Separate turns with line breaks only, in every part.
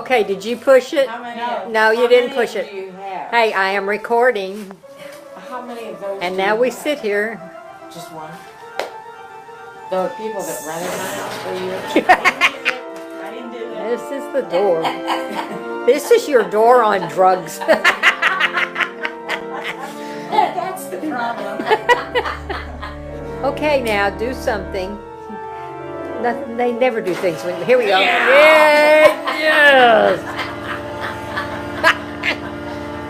Okay, did you push it?
How many?
No, you didn't push
Do
it.
you have?
Hey, I am recording,
How many of those?
and
do
now
you
we
have?
sit here.
Just one. The people that rented my house for you.
I didn't do that.
This is the door. This is your door on drugs.
That's the problem.
Okay, now do something. Nothing, they never do things when. Here we go. Yeah, yes.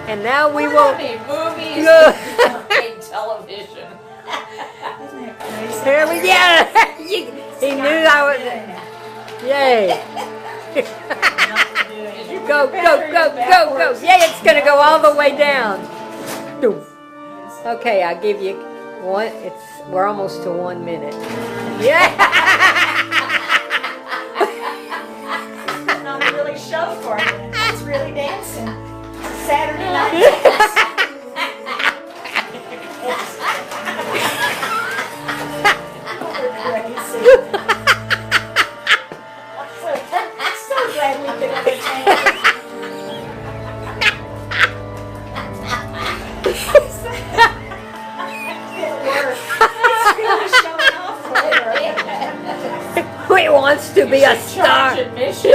And now we will.
Movies.
Go.
Television.
Isn't it crazy?
Here we go. He knew I was. Yay. Go, go, go, go, go. Yeah, it's going to go all the way down. Doof. Okay, I'll give you one. We're almost to 1 minute. Yeah.
Putting on a really show for me. It's really dancing. It's a Saturday night dance. So glad we could entertain you. It worked. It's really showing off for her.
He wants to be a star.
Charge admission.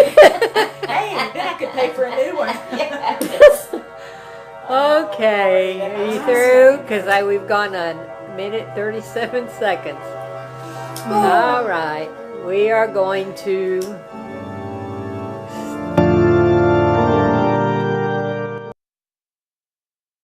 Hey, then I could pay for a new one.
Okay, are you through? Because we've gone a minute 37 seconds. All right, we are going to